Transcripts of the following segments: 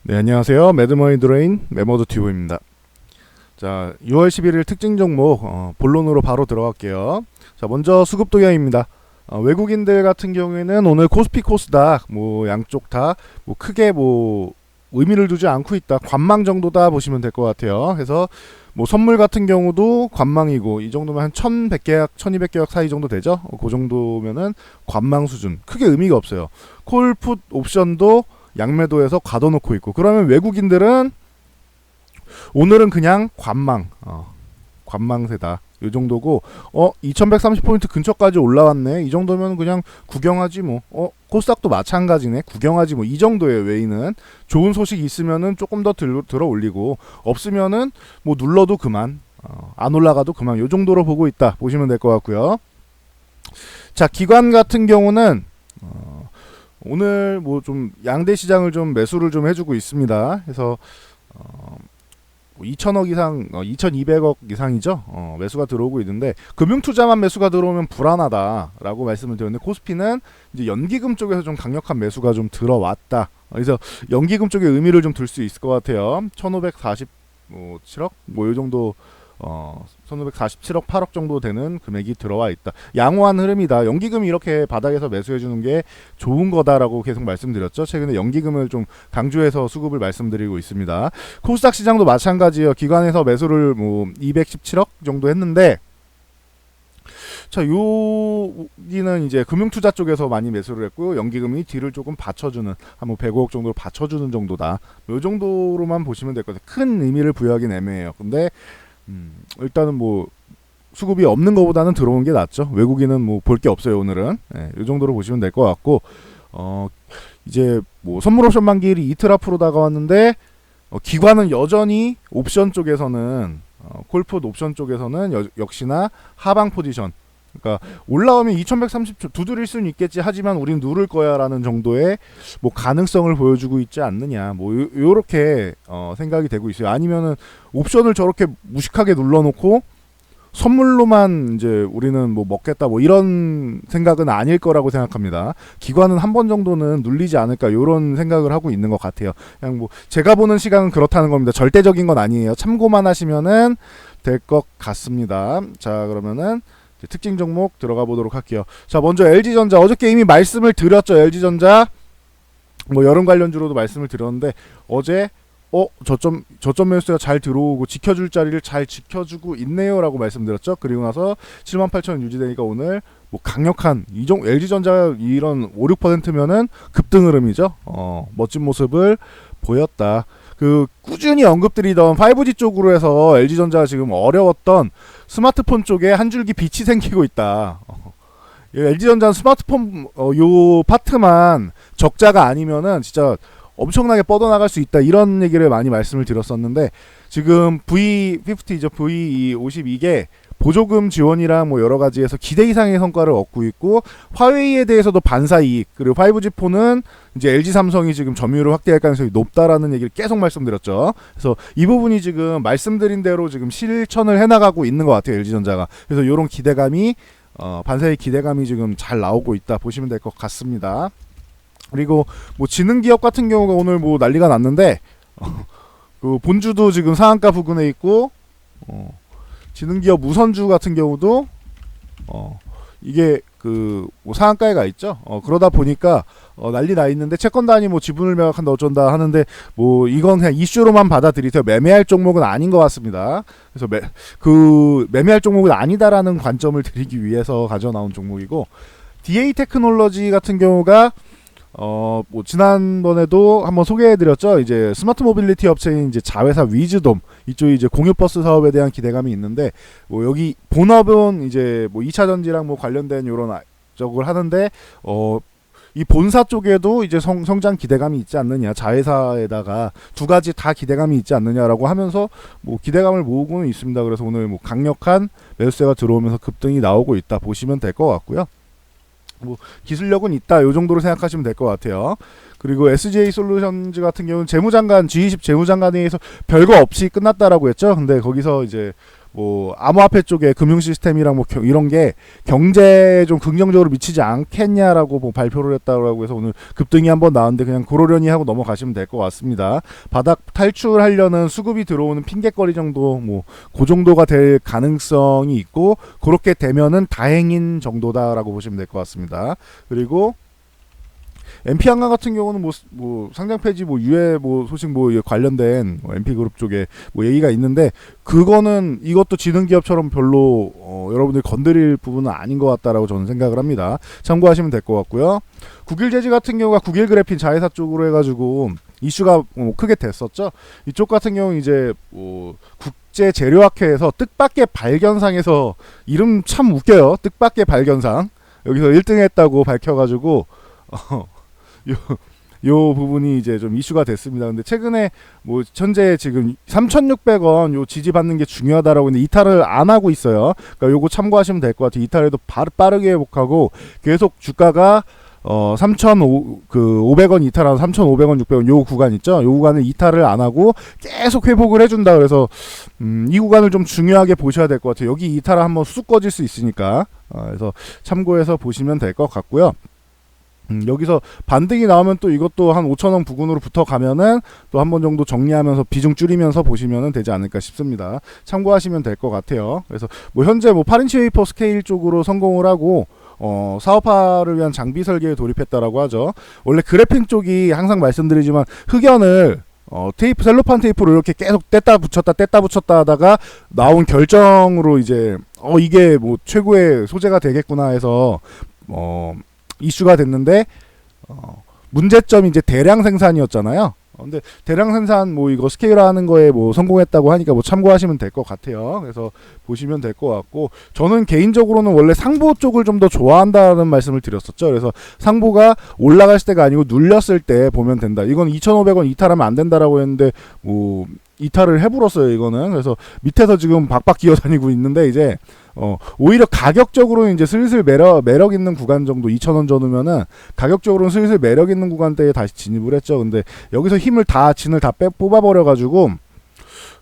네, 안녕하세요. 매드머니 드레인 매머드 튜브입니다. 자, 6월 11일 특징 종목 본론으로 바로 들어갈게요. 자, 먼저 수급 동향입니다. 외국인들 같은 경우에는 오늘 코스피 코스닥 양쪽 다 크게 의미를 두지 않고 있다. 관망 정도다 보시면 될 것 같아요. 그래서 선물 같은 경우도 관망이고 이 정도면 한 1100계약, 1200계약 사이 정도 되죠. 그 정도면은 관망 수준. 크게 의미가 없어요. 콜, 풋, 옵션도 양매도에서 가둬놓고 있고, 그러면 외국인들은 오늘은 그냥 관망세다 이 정도고, 2130포인트 근처까지 올라왔네, 이 정도면 그냥 구경하지 코스닥도 마찬가지네, 구경하지 이 정도예요. 외인은 좋은 소식 있으면은 조금 더 들어 올리고, 없으면은 눌러도 그만, 안 올라가도 그만, 요 정도로 보고 있다 보시면 될 것 같고요. 자, 기관 같은 경우는 오늘 좀 양대 시장을 좀 매수를 좀 해주고 있습니다. 그래서 2천억 이상, 2,200억 이상이죠. 매수가 들어오고 있는데, 금융투자만 매수가 들어오면 불안하다라고 말씀을 드렸는데, 코스피는 이제 연기금 쪽에서 좀 강력한 매수가 좀 들어왔다. 그래서 연기금 쪽에 의미를 좀 둘 수 있을 것 같아요. 1,547억 이 정도. 1,547억 8억 정도 되는 금액이 들어와 있다. 양호한 흐름이다. 연기금이 이렇게 바닥에서 매수해주는 게 좋은 거다라고 계속 말씀드렸죠. 최근에 연기금을 좀 강조해서 수급을 말씀드리고 있습니다. 코스닥 시장도 마찬가지예요. 기관에서 매수를 217억 정도 했는데, 자, 여기는 이제 금융투자 쪽에서 많이 매수를 했고요. 연기금이 뒤를 조금 받쳐주는, 한 105억 정도로 받쳐주는 정도다. 이 정도로만 보시면 될 것 같아요. 큰 의미를 부여하기는 애매해요. 근데 일단은 수급이 없는 것보다는 들어오는 게 낫죠. 외국인은 볼 게 없어요. 오늘은 이 정도로 보시면 될 것 같고, 이제 선물 옵션 만기일이 이틀 앞으로 다가왔는데, 기관은 여전히 옵션 쪽에서는 콜풋 옵션 쪽에서는 역시나 하방 포지션. 그러니까 올라오면 2130초 두드릴 수는 있겠지, 하지만 우린 누를 거야 라는 정도의 가능성을 보여주고 있지 않느냐, 요렇게 생각이 되고 있어요. 아니면은 옵션을 저렇게 무식하게 눌러놓고 선물로만 이제 우리는 먹겠다 이런 생각은 아닐 거라고 생각합니다. 기관은 한 번 정도는 눌리지 않을까, 요런 생각을 하고 있는 것 같아요. 그냥 제가 보는 시각은 그렇다는 겁니다. 절대적인 건 아니에요. 참고만 하시면은 될 것 같습니다. 자, 그러면은 특징 종목 들어가 보도록 할게요. 자, 먼저 LG전자, 어저께 이미 말씀을 드렸죠. LG전자 여름 관련주로도 말씀을 드렸는데, 어제 저점 매수가 잘 들어오고 지켜줄 자리를 잘 지켜주고 있네요 라고 말씀드렸죠. 그리고 나서 78,000원 유지되니까 오늘 강력한 LG전자가 이런 5-6%면은 급등 흐름이죠. 멋진 모습을 보였다. 꾸준히 언급드리던 5G 쪽으로 해서 LG전자가 지금 어려웠던 스마트폰 쪽에 한 줄기 빛이 생기고 있다. LG전자는 스마트폰 요 파트만 적자가 아니면은 진짜 엄청나게 뻗어나갈 수 있다, 이런 얘기를 많이 말씀을 드렸었는데, 지금 V50이죠. V52게 보조금 지원이랑 여러 가지에서 기대 이상의 성과를 얻고 있고, 화웨이에 대해서도 반사 이익, 그리고 5G 폰은 이제 LG 삼성이 지금 점유율을 확대할 가능성이 높다라는 얘기를 계속 말씀드렸죠. 그래서 이 부분이 지금 말씀드린 대로 지금 실천을 해나가고 있는 것 같아요, LG전자가. 그래서 이런 기대감이 반사의 기대감이 지금 잘 나오고 있다 보시면 될 것 같습니다. 그리고 지능기업 같은 경우가 오늘 난리가 났는데, 그 본주도 지금 상한가 부근에 있고, 지능기업 우선주 같은 경우도 이게 상한가에 가 있죠. 그러다 보니까 난리 나 있는데, 채권단이 지분을 매각한다 어쩐다 하는데, 이건 그냥 이슈로만 받아들이세요. 매매할 종목은 아닌 것 같습니다. 그래서 매매할 종목은 아니다라는 관점을 드리기 위해서 가져 나온 종목이고, DA 테크놀로지 같은 경우가 지난번에도 한번 소개해드렸죠. 이제 스마트 모빌리티 업체인 이제 자회사 위즈돔, 이쪽이 이제 공유버스 사업에 대한 기대감이 있는데, 여기 본업은 이제 2차 전지랑 관련된 요런 쪽을 하는데, 이 본사 쪽에도 이제 성장 기대감이 있지 않느냐, 자회사에다가 두 가지 다 기대감이 있지 않느냐라고 하면서 기대감을 모으고는 있습니다. 그래서 오늘 강력한 매수세가 들어오면서 급등이 나오고 있다 보시면 될 것 같고요. 기술력은 있다, 요 정도로 생각하시면 될 것 같아요. 그리고 SGA 솔루션즈 같은 경우는 재무장관, G20 재무장관회의에서 별거 없이 끝났다라고 했죠. 근데 거기서 이제 뭐 암호화폐 쪽에 금융 시스템이랑 뭐 이런 게 경제에 좀 긍정적으로 미치지 않겠냐라고 뭐 발표를 했다고 해서 오늘 급등이 한번 나왔는데 그냥 그러려니 하고 넘어가시면 될 것 같습니다. 바닥 탈출하려는 수급이 들어오는 핑계거리 정도 뭐 그 정도가 될 가능성이 있고 그렇게 되면은 다행인 정도다라고 보시면 될 것 같습니다. 그리고 MP 한강 같은 경우는 뭐 상장 폐지 뭐 유해 뭐 소식 뭐 관련된 MP 그룹 쪽에 뭐 얘기가 있는데 그거는 이것도 지능 기업처럼 별로 여러분들이 건드릴 부분은 아닌 것 같다라고 저는 생각을 합니다. 참고하시면 될 것 같고요. 국일제지 같은 경우가 국일그래핀 자회사 쪽으로 해가지고 이슈가 크게 됐었죠. 이쪽 같은 경우 이제 뭐 국제 재료학회에서 뜻밖의 발견상에서 이름 참 웃겨요. 뜻밖의 발견상 여기서 1등했다고 밝혀가지고 요 부분이 이제 좀 이슈가 됐습니다. 근데 최근에 뭐 현재 지금 3,600원 요 지지 받는 게 중요하다라고 했는데 이탈을 안 하고 있어요. 그러니까 요거 참고하시면 될 것 같아요. 이탈해도 빠르게 회복하고 계속 주가가 3,500원 이탈하고 3,500원, 600원 요 구간 있죠? 요 구간을 이탈을 안 하고 계속 회복을 해준다. 그래서 이 구간을 좀 중요하게 보셔야 될 것 같아요. 여기 이탈을 한번 쑥 꺼질 수 있으니까 그래서 참고해서 보시면 될 것 같고요. 여기서 반등이 나오면 또 이것도 한 5,000원 부근으로 붙어가면은 또 한 번 정도 정리하면서 비중 줄이면서 보시면 되지 않을까 싶습니다. 참고하시면 될 것 같아요. 그래서 뭐 현재 뭐 8인치 웨이퍼 스케일 쪽으로 성공을 하고 사업화를 위한 장비 설계에 돌입했다라고 하죠. 원래 그래핀 쪽이 항상 말씀드리지만 흑연을 테이프 셀로판 테이프로 이렇게 계속 뗐다 붙였다 하다가 나온 결정으로 이제 이게 뭐 최고의 소재가 되겠구나 해서 이슈가 됐는데 문제점이 이제 대량 생산이었잖아요. 근데 대량 생산 뭐 이거 스케일화하는 거에 뭐 성공했다고 하니까 뭐 참고하시면 될 것 같아요. 그래서 보시면 될 것 같고 저는 개인적으로는 원래 상보 쪽을 좀 더 좋아한다는 말씀을 드렸었죠. 그래서 상보가 올라갔을 때가 아니고 눌렸을 때 보면 된다. 이건 2,500원 이탈하면 안 된다라고 했는데 뭐 이탈을 해버렸어요. 이거는 그래서 밑에서 지금 박박 기어다니고 있는데 이제 오히려 가격적으로 이제 슬슬 매력 있는 구간 정도 2,000원 전후면은 가격적으로는 슬슬 매력 있는 구간대에 다시 진입을 했죠. 근데 여기서 진을 다 뽑아버려가지고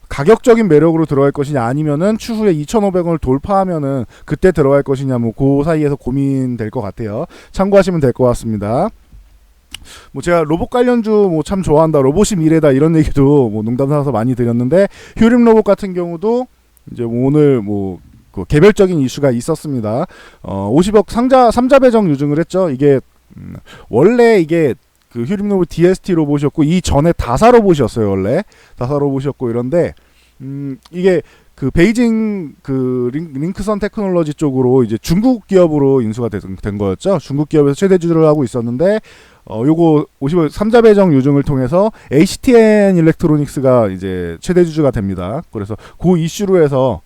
가격적인 매력으로 들어갈 것이냐 아니면은 추후에 2,500원을 돌파하면은 그때 들어갈 것이냐 뭐 그 사이에서 고민될 것 같아요. 참고하시면 될 것 같습니다. 뭐 제가 로봇 관련주 뭐 참 좋아한다, 로봇이 미래다 이런 얘기도 뭐 농담 삼아서 많이 드렸는데 휴림 로봇 같은 경우도 이제 오늘 뭐 그 개별적인 이슈가 있었습니다. 50억 삼자 배정 유증을 했죠. 이게 원래 이게 그 휴림 로봇 DST 로봇이었고 이 전에 다사 로봇이었어요. 원래 다사 로봇이었고 이런데 이게 그 베이징 그 링크선 테크놀로지 쪽으로 이제 중국 기업으로 인수가 된 거였죠. 중국 기업에서 최대 주주를 하고 있었는데 요거 50억 삼자 배정 유증을 통해서 HTN 일렉트로닉스가 이제 최대 주주가 됩니다. 그래서 그 이슈로 해서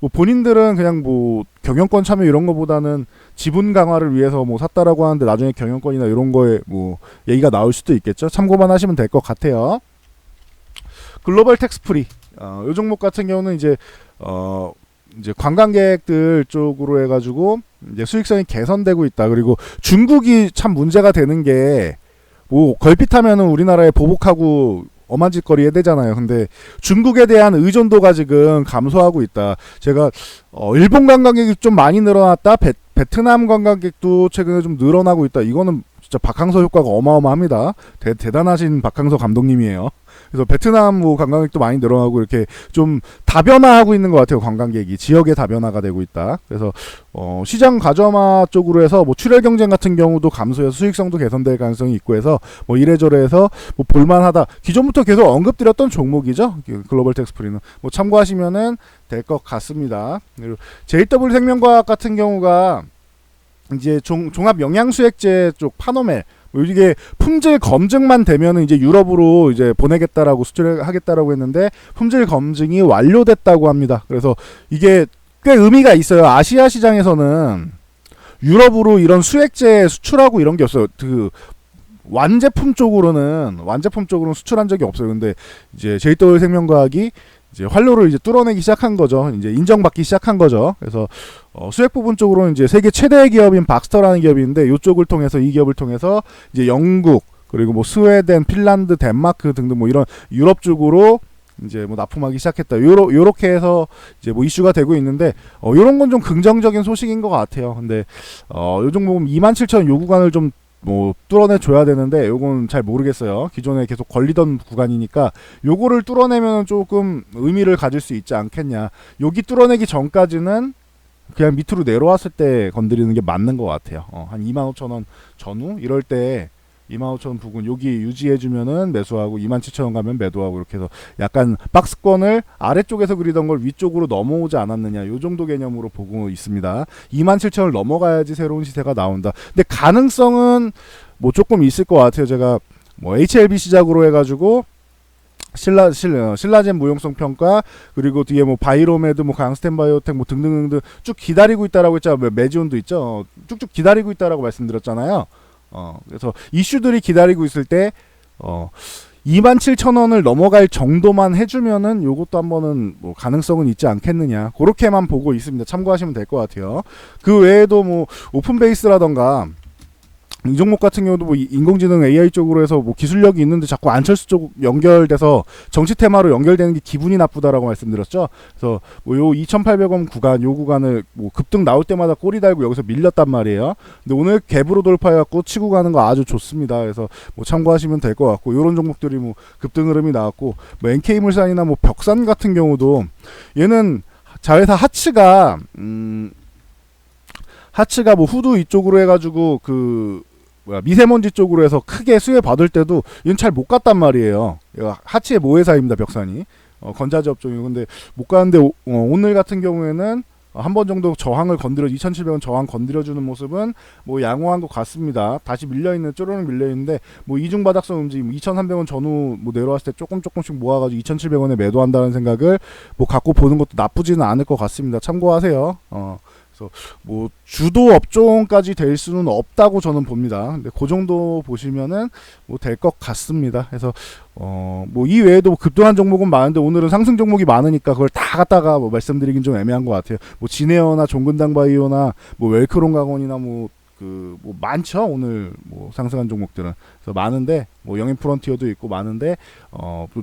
뭐 본인들은 그냥 뭐 경영권 참여 이런 거보다는 지분 강화를 위해서 뭐 샀다라고 하는데 나중에 경영권이나 이런 거에 뭐 얘기가 나올 수도 있겠죠. 참고만 하시면 될 것 같아요. 글로벌 텍스프리 요 종목 같은 경우는 이제 관광객들 쪽으로 해가지고 이제 수익성이 개선되고 있다. 그리고 중국이 참 문제가 되는 게 뭐 걸핏하면은 우리나라에 보복하고 어만짓거리 해야 되잖아요. 근데 중국에 대한 의존도가 지금 감소하고 있다. 제가 일본 관광객이 좀 많이 늘어났다. 베트남 관광객도 최근에 좀 늘어나고 있다. 이거는 진짜 박항서 효과가 어마어마합니다. 대단하신 박항서 감독님이에요. 그래서 베트남 뭐 관광객도 많이 늘어나고 이렇게 좀 다변화하고 있는 것 같아요. 관광객이 지역의 다변화가 되고 있다. 그래서 시장 가점화 쪽으로 해서 뭐 출혈 경쟁 같은 경우도 감소해서 수익성도 개선될 가능성이 있고 해서 뭐 이래저래 해서 뭐 볼만하다. 기존부터 계속 언급드렸던 종목이죠. 글로벌 텍스프리는 뭐 참고하시면은 될 것 같습니다. 그리고 JW 생명과학 같은 경우가 이제 종합 영양수액제 쪽 파노멜 이게 품질 검증만 되면은 이제 유럽으로 이제 보내겠다라고 수출을 하겠다라고 했는데 품질 검증이 완료됐다고 합니다. 그래서 이게 꽤 의미가 있어요. 아시아 시장에서는 유럽으로 이런 수액제 수출하고 이런 게 없어요. 그 완제품 쪽으로는 수출한 적이 없어요. 근데 이제 JW 생명과학이 이제 활로를 이제 뚫어내기 시작한 거죠. 이제 인정받기 시작한 거죠. 그래서 수액 부분 쪽으로는 이제 세계 최대 기업인 박스터라는 기업이 있는데 이쪽을 통해서 이 기업을 통해서 이제 영국 그리고 뭐 스웨덴, 핀란드, 덴마크 등등 뭐 이런 유럽 쪽으로 이제 뭐 납품하기 시작했다. 요렇게 해서 이제 뭐 이슈가 되고 있는데 요런 건 좀 긍정적인 소식인 것 같아요. 근데 요 종목은 27,000 요 구간을 좀 뭐 뚫어내 줘야 되는데 요건 잘 모르겠어요. 기존에 계속 걸리던 구간이니까 요거를 뚫어내면 조금 의미를 가질 수 있지 않겠냐. 여기 뚫어내기 전까지는 그냥 밑으로 내려왔을 때 건드리는 게 맞는 것 같아요. 한 25,000원 전후 이럴 때 25,000원 부근 여기 유지해주면은 매수하고 27,000원 가면 매도하고 이렇게 해서 약간 박스권을 아래쪽에서 그리던 걸 위쪽으로 넘어오지 않았느냐 요 정도 개념으로 보고 있습니다. 27,000원을 넘어가야지 새로운 시세가 나온다. 근데 가능성은 뭐 조금 있을 것 같아요. 제가 뭐 HLB 시작으로 해가지고 신라젠 무용성 평가 그리고 뒤에 뭐 바이로메드 뭐 강스텐바이오텍 뭐 등등등등 쭉 기다리고 있다라고 했잖아요. 메지온도 있죠. 쭉쭉 기다리고 있다라고 말씀드렸잖아요. 그래서 이슈들이 기다리고 있을 때 27,000원을 넘어갈 정도만 해주면은 요것도 한번은 뭐 가능성은 있지 않겠느냐 그렇게만 보고 있습니다. 참고하시면 될 것 같아요. 그 외에도 뭐 오픈베이스라던가 이 종목 같은 경우도 뭐 인공지능 AI 쪽으로 해서 뭐 기술력이 있는데 자꾸 안철수 쪽 연결돼서 정치 테마로 연결되는 게 기분이 나쁘다라고 말씀드렸죠. 그래서 뭐 요 2,800원 구간 요 구간을 뭐 급등 나올 때마다 꼬리 달고 여기서 밀렸단 말이에요. 근데 오늘 갭으로 돌파해갖고 치고 가는 거 아주 좋습니다. 그래서 뭐 참고하시면 될 것 같고 요런 종목들이 뭐 급등 흐름이 나왔고 뭐 NK물산이나 뭐 벽산 같은 경우도 얘는 자회사 하츠가 뭐 후드 이쪽으로 해가지고 그 미세먼지 쪽으로 해서 크게 수혜 받을 때도 얘는 잘 못 갔단 말이에요. 하치의 모회사입니다. 벽산이 건자재 업종이고 근데 못 가는데 오늘 같은 경우에는 한 번 정도 저항을 건드려 2,700원 저항 건드려주는 모습은 뭐 양호한 것 같습니다. 다시 밀려있는 쪼르륵 밀려있는데 뭐 이중 바닥성 움직임 2,300원 전후 뭐 내려왔을 때 조금씩 모아가지고 2,700원에 매도한다는 생각을 뭐 갖고 보는 것도 나쁘지는 않을 것 같습니다. 참고하세요. 그래서 뭐 주도 업종까지 될 수는 없다고 저는 봅니다. 근데 그 정도 보시면은 뭐 될 것 같습니다. 그래서 뭐 이 외에도 급등한 종목은 많은데 오늘은 상승 종목이 많으니까 그걸 다 갖다가 뭐 말씀드리긴 좀 애매한 것 같아요. 뭐 진에어나 종근당바이오나 뭐 웰크론가건이나 뭐 뭐 많죠. 오늘 뭐 상승한 종목들은 그래서 많은데 뭐 영인프론티어도 있고 많은데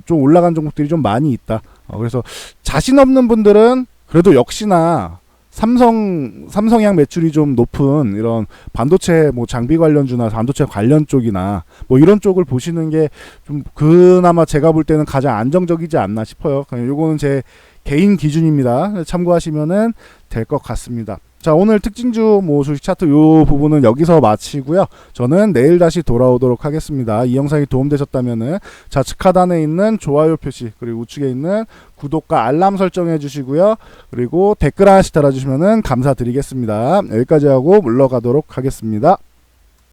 좀 올라간 종목들이 좀 많이 있다. 그래서 자신 없는 분들은 그래도 역시나 삼성향 매출이 좀 높은 이런 반도체 뭐 장비 관련주나 반도체 관련 쪽이나 뭐 이런 쪽을 보시는 게 좀 그나마 제가 볼 때는 가장 안정적이지 않나 싶어요. 그냥 요거는 제 개인 기준입니다. 참고하시면은 될 것 같습니다. 자, 오늘 특징주 뭐 주식 차트 요 부분은 여기서 마치고요. 저는 내일 다시 돌아오도록 하겠습니다. 이 영상이 도움되셨다면은 좌측 하단에 있는 좋아요 표시 그리고 우측에 있는 구독과 알람 설정해 주시고요. 그리고 댓글 하나씩 달아주시면은 감사드리겠습니다. 여기까지 하고 물러가도록 하겠습니다.